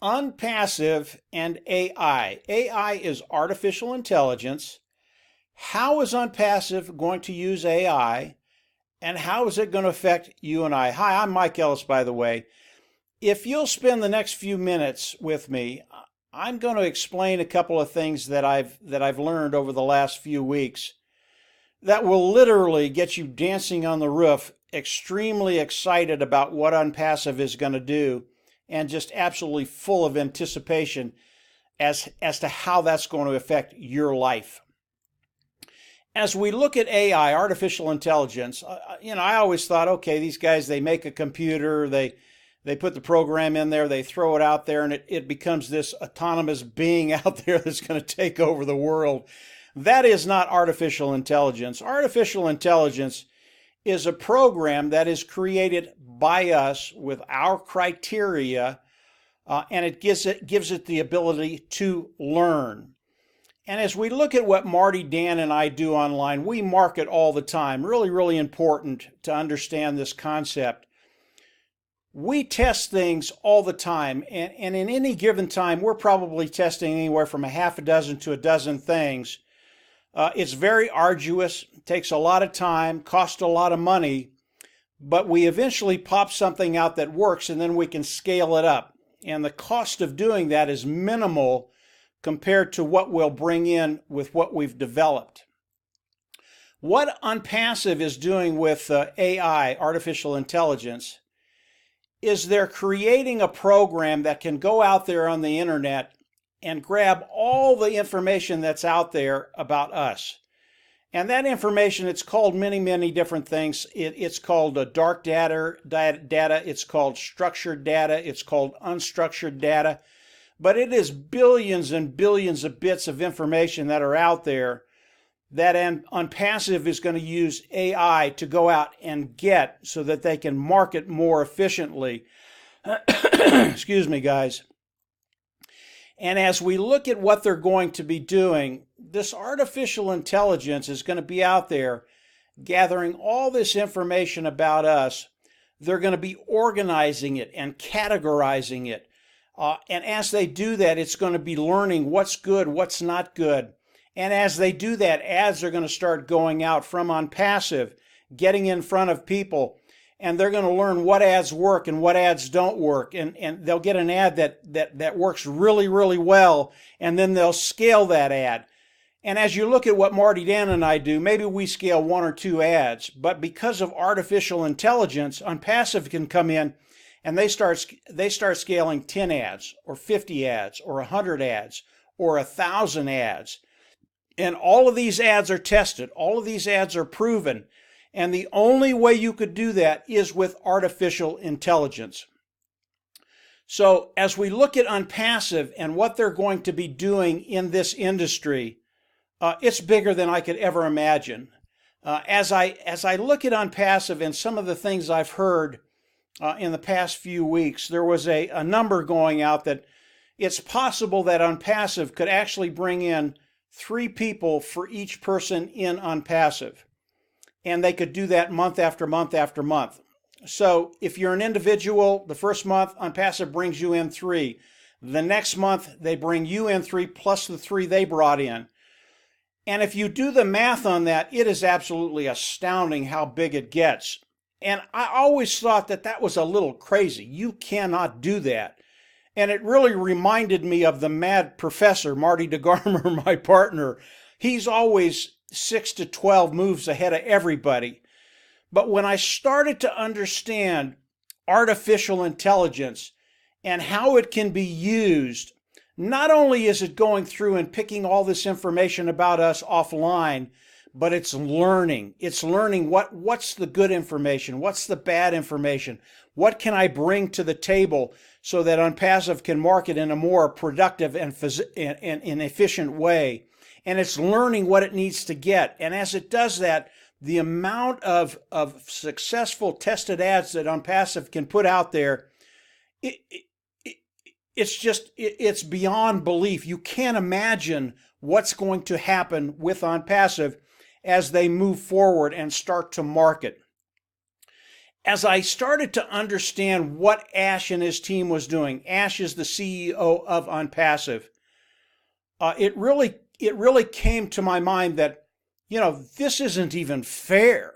OnPassive and AI. AI is artificial intelligence. How is OnPassive going to use AI, and how is it going to affect you and I? Hi, I'm Mike Ellis, by the way. If you'll spend the next few minutes with me, I'm going to explain a couple of things that I've learned over the last few weeks that will literally get you dancing on the roof, extremely excited about what OnPassive is going to do, and just absolutely full of anticipation as to how that's going to affect your life. As we look at AI, artificial intelligence, I always thought, okay, these guys, they make a computer, they put the program in there, they throw it out there, and it becomes this autonomous being out there that's going to take over the world. That is not artificial intelligence. Artificial intelligence is a program that is created by us with our criteria, and it gives it the ability to learn. And as we look at what Marty, Dan, and I do online, we market all the time. Really, really important to understand this concept. We test things all the time, and in any given time, we're probably testing anywhere from a half a dozen to a dozen things. It's very arduous, takes a lot of time, costs a lot of money, but we eventually pop something out that works, and then we can scale it up. And the cost of doing that is minimal compared to what we'll bring in with what we've developed. What OnPassive is doing with AI, artificial intelligence, is they're creating a program that can go out there on the internet and grab all the information that's out there about us. And that information, it's called many, many different things. It's called dark data, it's called structured data, it's called unstructured data. But it is billions and billions of bits of information that are out there that OnPassive is going to use AI to go out and get so that they can market more efficiently. Excuse me, guys. And as we look at what they're going to be doing, this artificial intelligence is going to be out there gathering all this information about us. They're going to be organizing it and categorizing it. And as they do that, it's going to be learning what's good, what's not good. And as they do that, ads are going to start going out from OnPassive, getting in front of people, and they're going to learn what ads work and what ads don't work. And they'll get an ad that works really, really well, and then they'll scale that ad. And as you look at what Marty, Dan, and I do, maybe we scale 1 or 2 ads, but because of artificial intelligence, OnPassive can come in and they start scaling 10 ads or 50 ads or 100 ads or 1,000 ads. And all of these ads are tested. All of these ads are proven. And the only way you could do that is with artificial intelligence. So as we look at OnPassive and what they're going to be doing in this industry, it's bigger than I could ever imagine. As I look at OnPassive and some of the things I've heard in the past few weeks, there was a number going out that it's possible that OnPassive could actually bring in 3 people for each person in OnPassive. And they could do that month after month after month. So if you're an individual, the first month, OnPassive brings you in 3. The next month, they bring you in 3 plus the 3 they brought in. And if you do the math on that, it is absolutely astounding how big it gets. And I always thought that was a little crazy. You cannot do that. And it really reminded me of the mad professor, Marty DeGarmer, my partner. He's always 6 to 12 moves ahead of everybody. But when I started to understand artificial intelligence and how it can be used, not only is it going through and picking all this information about us offline, but it's learning. It's learning what's the good information, what's the bad information, what can I bring to the table so that OnPassive can market in a more productive and efficient way. And it's learning what it needs to get. And as it does that, the amount of successful tested ads that OnPassive can put out there, it's beyond belief. You can't imagine what's going to happen with OnPassive as they move forward and start to market. as I started to understand what Ash and his team was doing, Ash is the CEO of OnPassive, it really came to my mind that, this isn't even fair.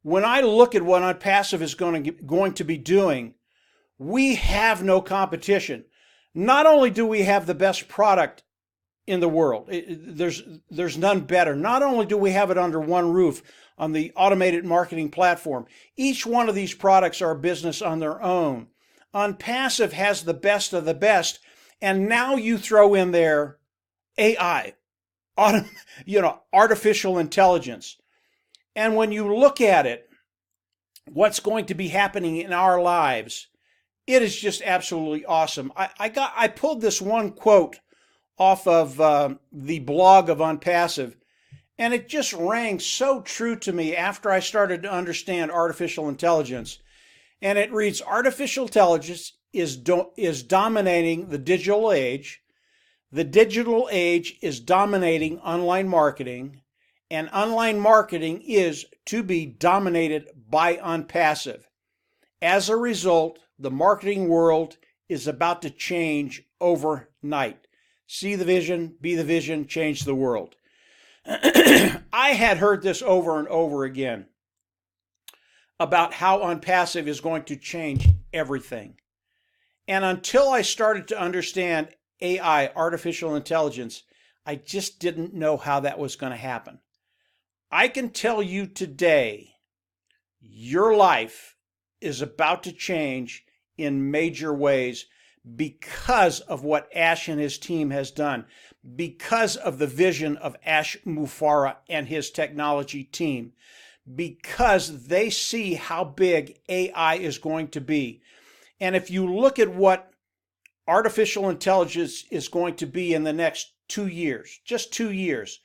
When I look at what OnPassive is going to be doing, we have no competition. Not only do we have the best product in the world, there's none better. Not only do we have it under one roof on the automated marketing platform, each one of these products are a business on their own. OnPassive has the best of the best, and now you throw in there AI, artificial intelligence. And when you look at it, what's going to be happening in our lives, it is just absolutely awesome. I pulled this one quote off of the blog of OnPassive, and it just rang so true to me after I started to understand artificial intelligence. And it reads, artificial intelligence is dominating the digital age. The digital age is dominating online marketing, and online marketing is to be dominated by OnPassive. As a result, the marketing world is about to change overnight. See the vision, be the vision, change the world. I had heard this over and over again about how OnPassive is going to change everything. And until I started to understand AI, artificial intelligence, I just didn't know how that was going to happen. I can tell you today, your life is about to change in major ways because of what Ash and his team has done, because of the vision of Ash Mufareh and his technology team, because they see how big AI is going to be. And if you look at what artificial intelligence is going to be in the next 2 years, just 2 years,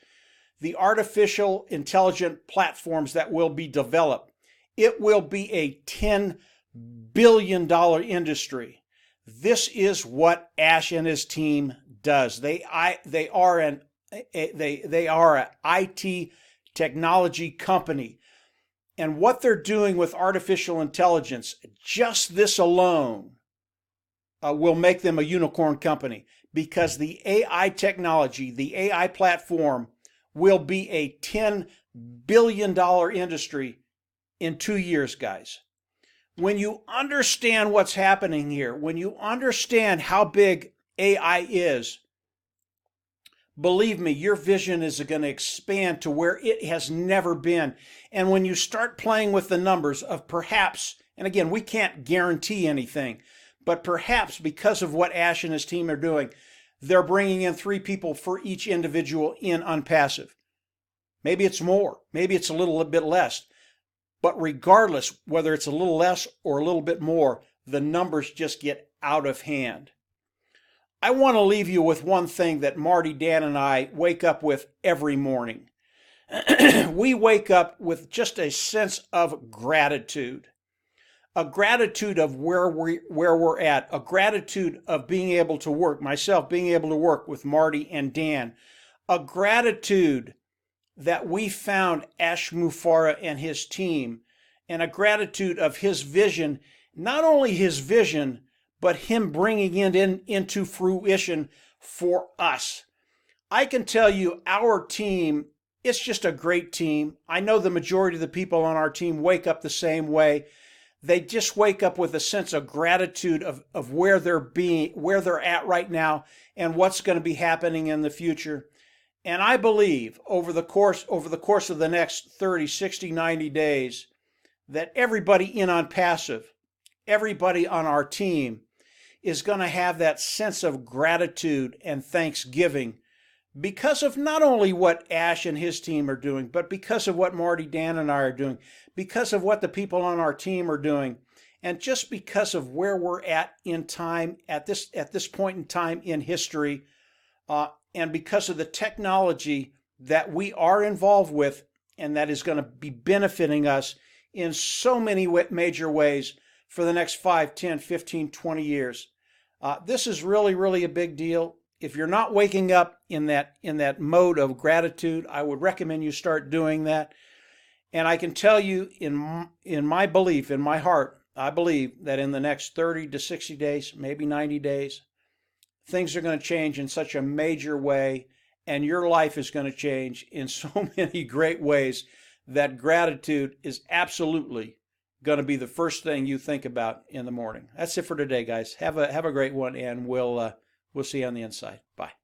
the artificial intelligent platforms that will be developed, it will be a $10 billion industry. This is what Ash and his team does. They are an IT technology company. And what they're doing with artificial intelligence, just this alone, will make them a unicorn company, because the AI technology, the AI platform, will be a $10 billion industry in 2 years, guys. When you understand what's happening here, when you understand how big AI is, believe me, your vision is going to expand to where it has never been. And when you start playing with the numbers of perhaps, and again, we can't guarantee anything, but perhaps because of what Ash and his team are doing, they're bringing in 3 people for each individual in OnPassive. Maybe it's more, maybe it's a little bit less. But regardless, whether it's a little less or a little bit more, the numbers just get out of hand. I want to leave you with one thing that Marty, Dan, and I wake up with every morning. We wake up with just a sense of gratitude. A gratitude of where we're at. A gratitude of being able to work, myself being able to work with Marty and Dan. A gratitude that we found Ash Mufareh and his team, and a gratitude of his vision, not only his vision, but him bringing it into fruition for us. I can tell you our team, it's just a great team. I know the majority of the people on our team wake up the same way. They just wake up with a sense of gratitude of where they're at right now and what's going to be happening in the future. And I believe over the course of the next 30, 60, 90 days, that everybody in OnPassive, everybody on our team is going to have that sense of gratitude and thanksgiving because of not only what Ash and his team are doing, but because of what Marty, Dan, and I are doing, because of what the people on our team are doing, and just because of where we're at in time, at this point in time in history, and because of the technology that we are involved with and that is going to be benefiting us in so many major ways for the next 5, 10, 15, 20 years. This is really, really a big deal. If you're not waking up in that mode of gratitude, I would recommend you start doing that. And I can tell you in my belief, in my heart, I believe that in the next 30 to 60 days, maybe 90 days, things are going to change in such a major way, and your life is going to change in so many great ways that gratitude is absolutely going to be the first thing you think about in the morning. That's it for today, guys. Have a great one, and we'll see you on the inside. Bye.